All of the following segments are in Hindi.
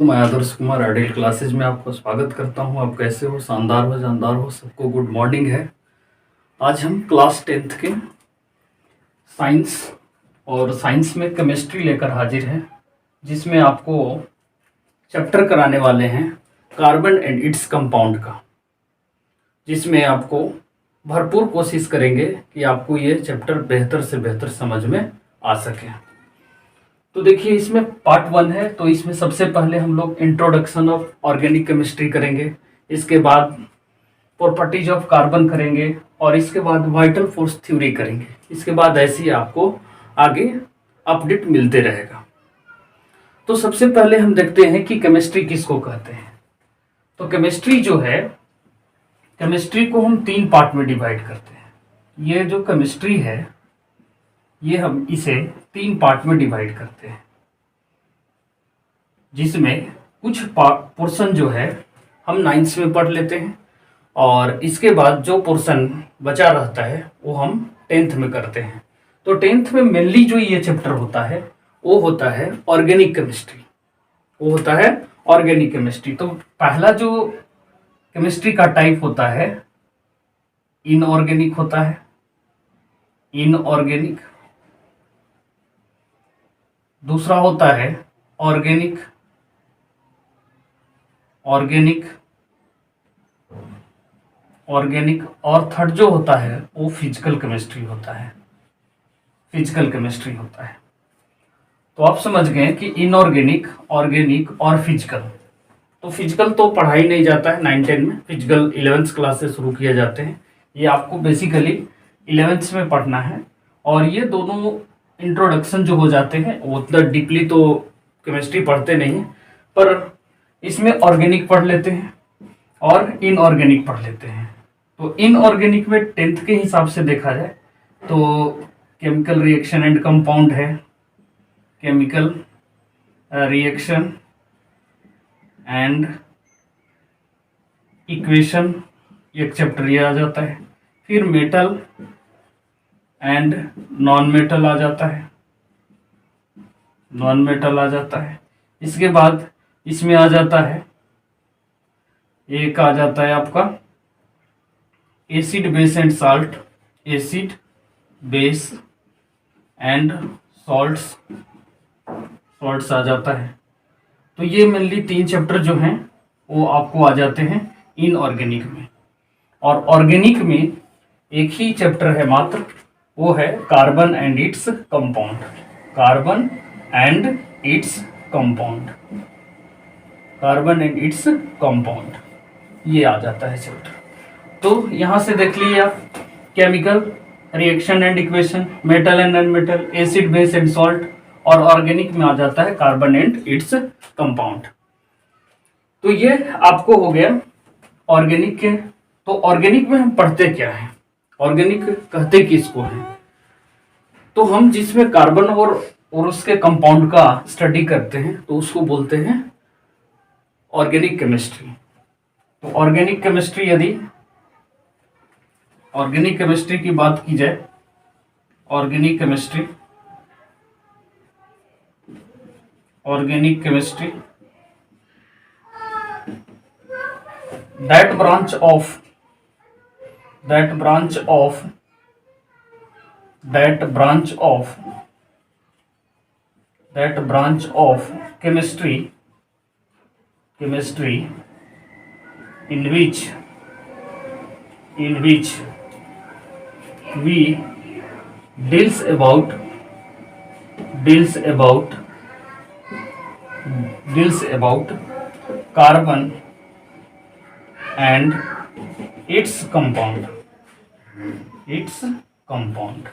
तो मैं आदर्श कुमार आइडियल क्लासेज में आपको स्वागत करता हूं। आप कैसे हो? शानदार हो, जानदार हो, सबको गुड मॉर्निंग है। आज हम क्लास 10th के साइंस और साइंस में केमिस्ट्री लेकर हाजिर हैं, जिसमें आपको चैप्टर कराने वाले हैं कार्बन एंड इट्स कंपाउंड का, जिसमें आपको भरपूर कोशिश करेंगे कि आपको ये चैप्टर बेहतर से बेहतर समझ में आ सके। तो देखिए, इसमें पार्ट 1 है, तो इसमें सबसे पहले हम लोग इंट्रोडक्शन ऑफ ऑर्गेनिक केमिस्ट्री करेंगे। इसके बाद प्रॉपर्टीज ऑफ कार्बन करेंगे और इसके बाद वाइटल फोर्स थ्योरी करेंगे। इसके बाद ऐसे ही आपको आगे अपडेट मिलते रहेगा। तो सबसे पहले हम देखते हैं कि केमिस्ट्री किसको कहते हैं। तो केमिस्ट्री जो है, केमिस्ट्री को हम 3 पार्ट में डिवाइड करते हैं। ये जो केमिस्ट्री है, ये हम इसे 3 पार्ट में डिवाइड करते हैं, जिसमें कुछ पोर्शन जो है हम 9th में पढ़ लेते हैं और इसके बाद जो पोर्शन बचा रहता है वो हम 10th में करते हैं। तो 10th में मेनली जो ये चैप्टर होता है वो होता है ऑर्गेनिक केमिस्ट्री। वो होता है ऑर्गेनिक केमिस्ट्री। तो पहला जो केमिस्ट्री का टाइप होता है इनऑर्गेनिक होता है, इनऑर्गेनिक। दूसरा होता है ऑर्गेनिक, ऑर्गेनिक, ऑर्गेनिक। और थर्ड जो होता है वो फिजिकल केमिस्ट्री होता है, फिजिकल केमिस्ट्री होता है। तो आप समझ गए कि इनऑर्गेनिक, ऑर्गेनिक और फिजिकल। तो फिजिकल तो पढ़ाई नहीं जाता है 9-10 में, फिजिकल 11th क्लास से शुरू किए जाते हैं। ये आपको बेसिकली 11th में पढ़ना है। और ये दोनों इंट्रोडक्शन जो हो जाते हैं वो उतना डीपली तो केमिस्ट्री पढ़ते नहीं हैं, पर इसमें ऑर्गेनिक पढ़ लेते हैं और इनऑर्गेनिक पढ़ लेते हैं। तो इनऑर्गेनिक में 10th के हिसाब से देखा जाए तो केमिकल रिएक्शन एंड कंपाउंड है, केमिकल रिएक्शन एंड इक्वेशन एक चैप्टर ये आ जाता है। फिर मेटल एंड नॉन मेटल आ जाता है, नॉन मेटल आ जाता है। इसके बाद इसमें आ जाता है, एक आ जाता है आपका acid base and salt, acid base and salts, salts आ जाता है। तो ये मेनली 3 चैप्टर जो हैं वो आपको आ जाते हैं इनऑर्गेनिक में। और ऑर्गेनिक में एक ही चैप्टर है मात्र, वो है carbon and its compound, carbon and its compound, carbon and its compound, ये आ जाता है चैप्टर। तो यहां से देख लीजिए आप, chemical reaction and equation, metal and non metal, acid base and salt, और ऑर्गेनिक में आ जाता है कार्बन एंड इट्स कंपाउंड। तो ये आपको हो गया ऑर्गेनिक के। तो ऑर्गेनिक में हम पढ़ते क्या है, ऑर्गेनिक कहते किसको है? तो हम जिसमें कार्बन और उसके कंपाउंड का स्टडी करते हैं तो उसको बोलते हैं ऑर्गेनिक केमिस्ट्री। तो ऑर्गेनिक केमिस्ट्री, यदि ऑर्गेनिक केमिस्ट्री की बात की जाए, organic chemistry, organic chemistry, that branch of that branch of that branch of that branch of chemistry, chemistry in which we deals about carbon and its compound, its compound।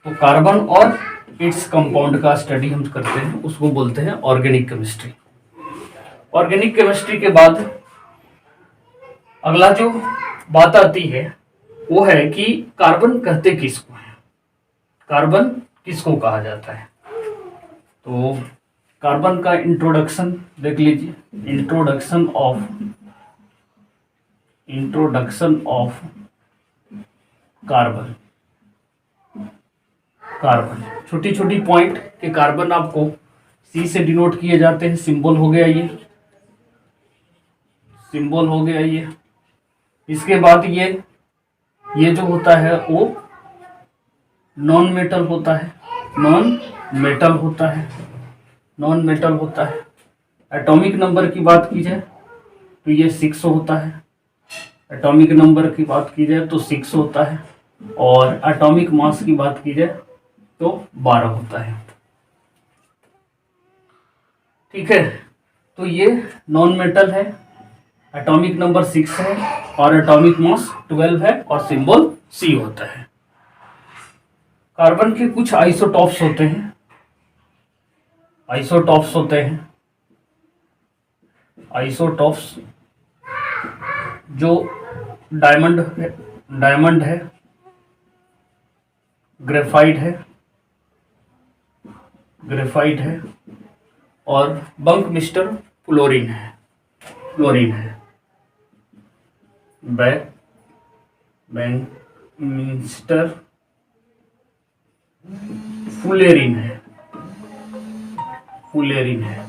तो कार्बन और इट्स कंपाउंड का स्टडी हम करते हैं, उसको बोलते हैं ऑर्गेनिक केमिस्ट्री। ऑर्गेनिक केमिस्ट्री के बाद अगला जो बात आती है वो है कि कार्बन कहते किसको है, कार्बन किसको कहा जाता है। तो कार्बन का इंट्रोडक्शन देख लीजिए, इंट्रोडक्शन ऑफ कार्बन। कार्बन छोटी छोटी पॉइंट के कार्बन आपको सी से डिनोट किए जाते हैं, सिंबल हो गया ये, सिंबल हो गया ये। इसके बाद ये जो होता है वो नॉन मेटल होता है, नॉन मेटल होता है, नॉन मेटल होता है। एटॉमिक नंबर की बात की जाए तो ये 6 होता है, एटॉमिक नंबर की बात की जाए तो 6 होता है, और एटॉमिक मास की बात की जाए तो 12 होता है। ठीक है, तो ये नॉन मेटल है, एटॉमिक नंबर 6 है और एटॉमिक मास 12 है और सिंबल सी होता है। कार्बन के कुछ आइसोटॉप्स होते हैं, आइसोटॉप्स होते हैं, आइसोटॉप्स जो डायमंड है, ग्रेफाइट है, ग्रेफाइट है और बंक मिस्टर फ्लोरीन है, फ्लोरीन है, मिस्टर फुलेरिन है, फुलेरिन है।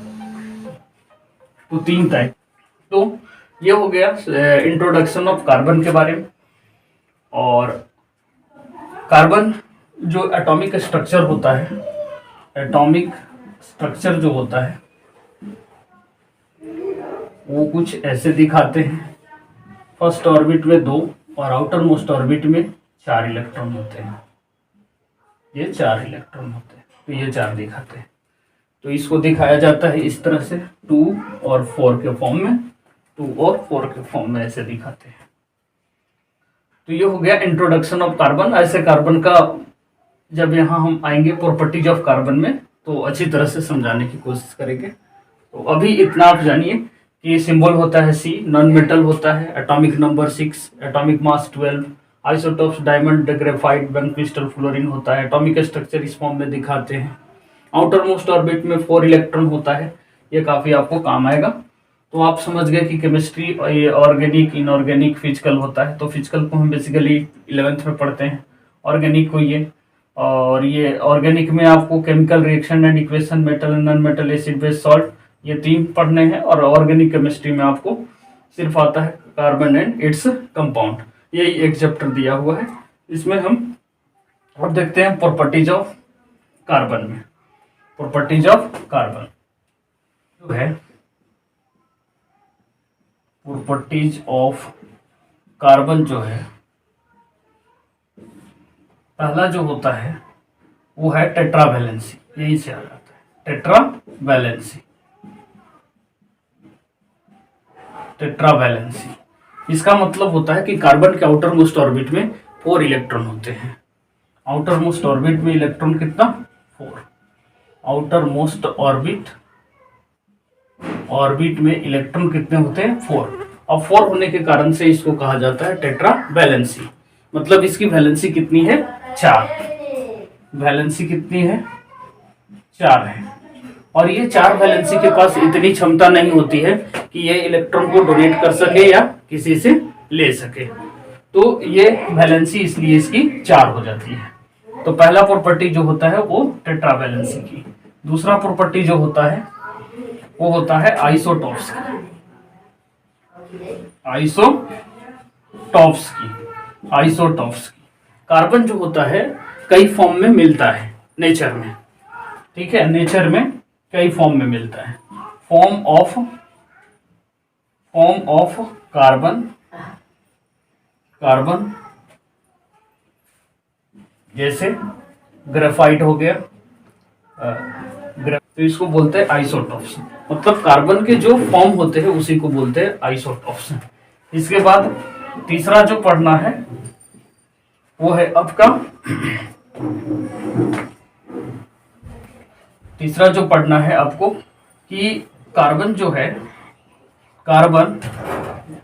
तो 3 टाइप। तो ये हो गया इंट्रोडक्शन ऑफ कार्बन के बारे में। और कार्बन जो एटॉमिक स्ट्रक्चर होता है, एटॉमिक स्ट्रक्चर जो होता है वो कुछ ऐसे दिखाते हैं। फर्स्ट ऑर्बिट में 2 और आउटर मोस्ट ऑर्बिट में 4 इलेक्ट्रॉन होते हैं, ये 4 इलेक्ट्रॉन होते हैं, तो ये 4 दिखाते हैं। तो इसको दिखाया जाता है इस तरह से 2 और 4 के फॉर्म में, 2 और 4 के फॉर्म में ऐसे दिखाते हैं। तो ये हो गया इंट्रोडक्शन ऑफ कार्बन। ऐसे कार्बन का जब यहाँ हम आएंगे प्रॉपर्टीज ऑफ कार्बन में तो अच्छी तरह से समझाने की कोशिश करेंगे। तो अभी इतना आप जानिए कि सिंबल होता है सी, नॉन मेटल होता है, atomic number 6, atomic mass 12, isotopes diamond, graphite, bunk crystal, fluorine होता है। एटॉमिक स्ट्रक्चर इस फॉर्म में दिखाते हैं। आउटर मोस्ट ऑर्बिट में 4 इलेक्ट्रॉन होता है, ये काफ़ी आपको काम आएगा। तो आप समझ गए कि केमिस्ट्री ये ऑर्गेनिक, इनऑर्गेनिक, फिजिकल होता है। तो फिजिकल को हम बेसिकली 11th में पढ़ते हैं, ऑर्गेनिक को ये, और ये ऑर्गेनिक में आपको chemical reaction and equation, metal and non metal, acid base salt, ये 3 पढ़ने हैं। और ऑर्गेनिक केमिस्ट्री में आपको सिर्फ आता है कार्बन एंड इट्स कंपाउंड, यही एक चैप्टर दिया हुआ है। इसमें हम अब देखते हैं प्रॉपर्टीज ऑफ कार्बन में। प्रॉपर्टीज ऑफ कार्बन जो है, प्रॉपर्टीज ऑफ कार्बन जो है, पहला जो होता है वो है टेट्रावैलेंसी, यही से आ जाता है टेट्रावैलेंसी, टेट्रावैलेंसी। इसका मतलब होता है कि कार्बन के आउटर मोस्ट ऑर्बिट में 4 इलेक्ट्रॉन होते हैं। आउटर मोस्ट ऑर्बिट में इलेक्ट्रॉन कितना? 4। आउटर मोस्ट ऑर्बिट में इलेक्ट्रॉन कितने होते हैं? 4। और 4 होने के कारण से इसको कहा जाता है टेट्रावैलेंसी। मतलब इसकी वैलेंसी कितनी है? 4। वैलेंसी कितनी है? 4 है। और ये 4 वैलेंसी के पास इतनी क्षमता नहीं होती है कि ये इलेक्ट्रॉन को डोनेट कर सके या किसी से ले सके। तो ये वैलेंसी इसलिए इसकी 4 हो जाती है। तो पहला प्रॉपर्टी जो होता है वो टेट्रावैलेंसी की। दूसरा प्रॉपर्टी जो होता है वो होता है आइसोटॉप्स की, आइसोटॉप्स की, आइसोटॉप्स की। कार्बन जो होता है कई फॉर्म में मिलता है नेचर में, ठीक है, नेचर में कई फॉर्म में मिलता है। फॉर्म ऑफ कार्बन, कार्बन जैसे ग्रेफाइट हो गया, तो इसको बोलते हैं आइसोटॉप्स। मतलब कार्बन के जो फॉर्म होते हैं उसी को बोलते हैं आइसोटॉप्स। इसके बाद तीसरा जो पढ़ना है वो है आपका, तीसरा जो पढ़ना है आपको कि कार्बन जो है, carbon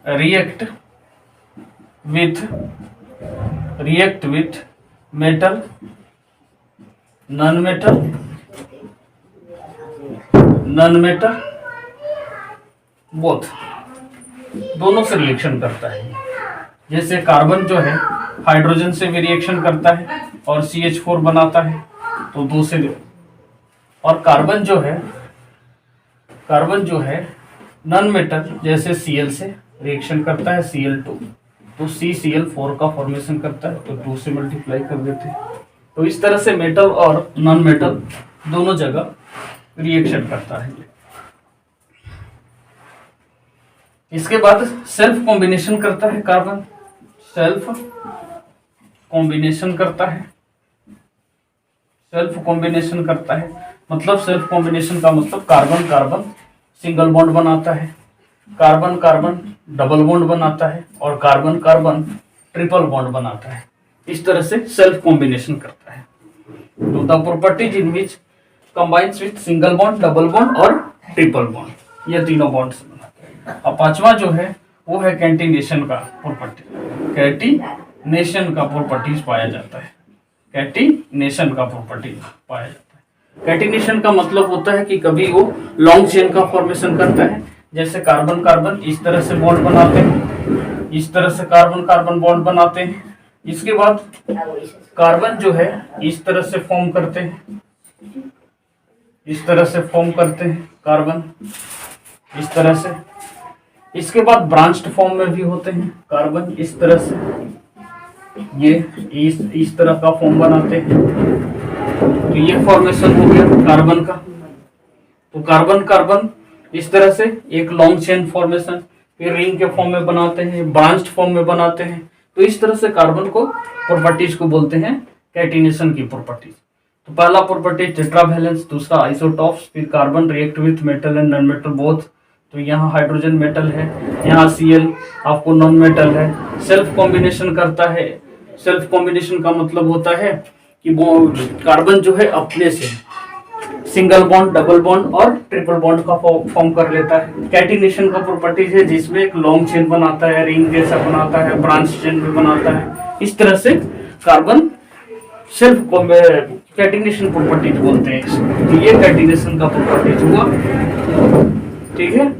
react with metal, non metal both, दोनों से रिएक्शन करता है। जैसे कार्बन जो है हाइड्रोजन से भी रिएक्शन करता है और CH4 बनाता है, तो दूसरे। और कार्बन जो है कार्बन जो है नॉन मेटल जैसे Cl से रिएक्शन करता है Cl2, तो CCl4 का फॉर्मेशन करता है, तो 2 से मल्टीप्लाई कर देते हैं। तो इस तरह से मेटल और नॉन मेटल दोनों जगह रिएक्शन करता है। इसके बाद सेल्फ कॉम्बिनेशन करता है कार्बन, सेल्फ कॉम्बिनेशन करता है, सेल्फ कॉम्बिनेशन करता है मतलब सेल्फ कॉम्बिनेशन का मतलब कार्बन कार्बन सिंगल बॉन्ड बनाता है, कार्बन कार्बन डबल बॉन्ड बनाता है और कार्बन कार्बन ट्रिपल बॉन्ड बनाता है। इस तरह से सेल्फ कॉम्बिनेशन करता है। तो the properties in which combines with single bond, double bond और ट्रिपल बॉन्ड, ये तीनों बॉन्ड्स बनाते हैं। अब पांचवा जो है वो है कैटिनेशन का प्रॉपर्टी, कैटिनेशन का प्रॉपर्टीज पाया जाता है, कैटिनेशन का प्रॉपर्टी पाया जाता है। कैटिनेशन का मतलब होता है कि कभी वो लॉन्ग चेन का फॉर्मेशन करता है, जैसे कार्बन कार्बन इस तरह से बॉन्ड बनाते हैं, इस तरह से कार्बन कार्बन बॉन्ड बनाते हैं। इसके बाद कार्बन जो है इस तरह से फॉर्म करते हैं, इस तरह से फॉर्म करते हैं कार्बन इस तरह से। इसके बाद ब्रांच्ड फॉर्म में भी होते हैं कार्बन इस तरह से, ये इस तरह का फॉर्म बनाते हैं। तो ये फॉर्मेशन हो गया कार्बन का। तो कार्बन कार्बन इस तरह से एक लॉन्ग चेन फॉर्मेशन, फिर रिंग के फॉर्म में बनाते हैं, ब्रांच्ड फॉर्म में बनाते हैं। तो इस तरह से कार्बन को प्रॉपर्टीज को बोलते हैं कैटिनेशन की प्रॉपर्टीज। तो पहला प्रॉपर्टी टेट्रावैलेंस, दूसरा आइसोटॉप्स, फिर carbon react with metal and non metal both. तो यहाँ हाइड्रोजन मेटल है, यहाँ Cl आपको नॉन मेटल है। सेल्फ कॉम्बिनेशन करता है, सेल्फ कॉम्बिनेशन का मतलब होता है कि वो कार्बन जो है अपने से सिंगल बॉन्ड, डबल बॉन्ड और ट्रिपल बॉन्ड का फॉर्म कर लेता है। कैटिनेशन का प्रॉपर्टीज है जिसमें एक लॉन्ग चेन बनाता है, रिंग जैसा बनाता है, ब्रांच चेन भी बनाता है। इस तरह से कार्बन सेल्फ कैटिनेशन प्रॉपर्टीज बोलते हैं इसको। तो ये कैटिनेशन का प्रॉपर्टीज हुआ, ठीक है।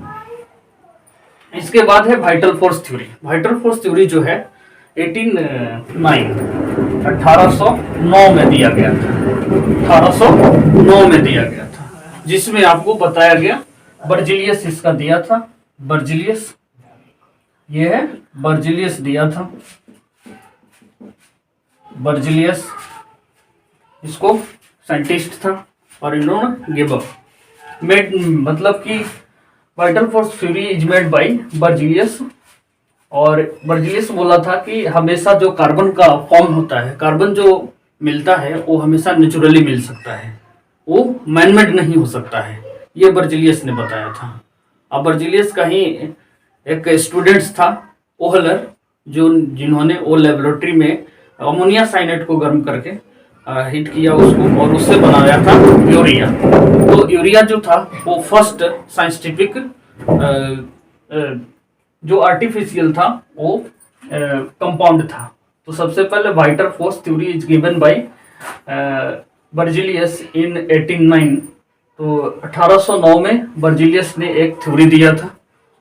इसके बाद है vital force theory. Vital force theory जो है 1809 में दिया गया था, 1809 में दिया गया था, जिसमें आपको बताया गया बर्जिलियस इसका दिया था, बर्जिलियस, ये है बर्जिलियस दिया था, बर्जिलियस इसको साइंटिस्ट था और इन्होंने गिव अप मेड, मतलब कि vital force theory is made by Berzelius. और बर्जिलियस बोला था कि हमेशा जो कार्बन का फॉर्म होता है, कार्बन जो मिलता है वो हमेशा नेचुरली मिल सकता है, वो मैनमेड नहीं हो सकता है, ये बर्जिलियस ने बताया था। अब बर्जिलियस का ही एक स्टूडेंट्स था ओहलर, जिन्होंने वो लेबोरेटरी में अमोनिया साइनेट को गर्म करके हीट किया उसको और उससे बनाया था यूरिया। तो यूरिया जो था वो फर्स्ट साइंटिफिक जो आर्टिफिशियल था वो कंपाउंड था। तो सबसे पहले vital force theory is given by Berzelius in 1809। तो 1809 में बर्जिलियस ने एक थ्योरी दिया था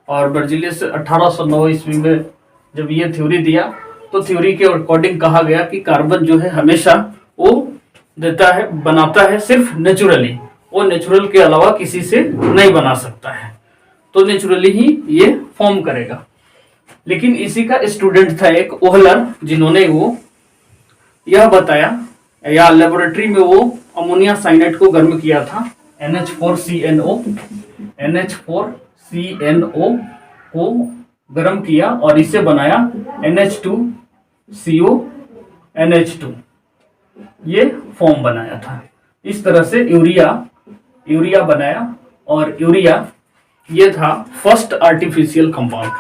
और बर्जिलियस 1809 ईस्वी में जब ये थ्योरी दिया तो थ्योरी के अकॉर्डिंग कहा गया कि कार्बन जो है हमेशा वो देता है, बनाता है सिर्फ नेचुरली, वो नेचुरल के अलावा किसी से नहीं बना सकता है, तो नेचुरली ही ये फॉर्म करेगा। लेकिन इसी का स्टूडेंट था एक ओहलर, जिन्होंने वो यह बताया या लेबोरेटरी में वो अमोनिया साइनेट को गर्म किया था, NH4CNO को गर्म किया और इसे बनाया NH2CONH2, ये फॉर्म बनाया था। इस तरह से यूरिया बनाया और यूरिया ये था फर्स्ट आर्टिफिशियल कंपाउंड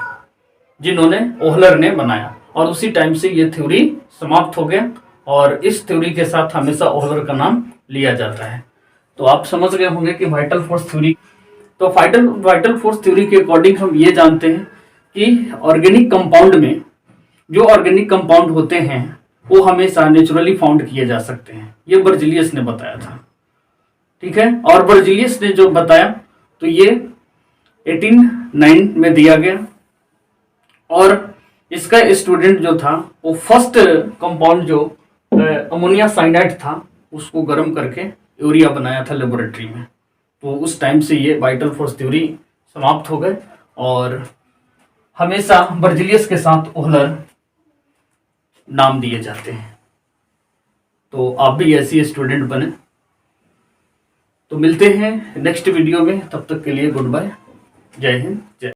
जिन्होंने ओहलर ने बनाया और उसी टाइम से ये थ्योरी समाप्त हो गया और इस थ्योरी के साथ हमेशा ओहलर का नाम लिया जाता है। तो आप समझ गए होंगे कि वाइटल फोर्स थ्योरी, तो वाइटल फोर्स थ्योरी के अकॉर्डिंग हम ये जानते हैं कि ऑर्गेनिक कंपाउंड में जो ऑर्गेनिक कंपाउंड होते हैं वो हमेशा नेचुरली फाउंड किए जा सकते हैं, ये बर्जिलियस ने बताया था, ठीक है। और बर्जिलियस ने जो बताया तो ये 1809 में दिया गया और इसका स्टूडेंट जो था वो फर्स्ट कंपाउंड जो अमोनिया साइनाइड था उसको गर्म करके यूरिया बनाया था लेबोरेटरी में। तो उस टाइम से ये वाइटल फोर्स थ्योरी समाप्त हो गए और हमेशा बर्जिलियस के साथ ओहलर नाम दिए जाते हैं। तो आप भी ऐसी स्टूडेंट बने। तो मिलते हैं नेक्स्ट वीडियो में, तब तक के लिए गुड बाय, जय हिंद, जय।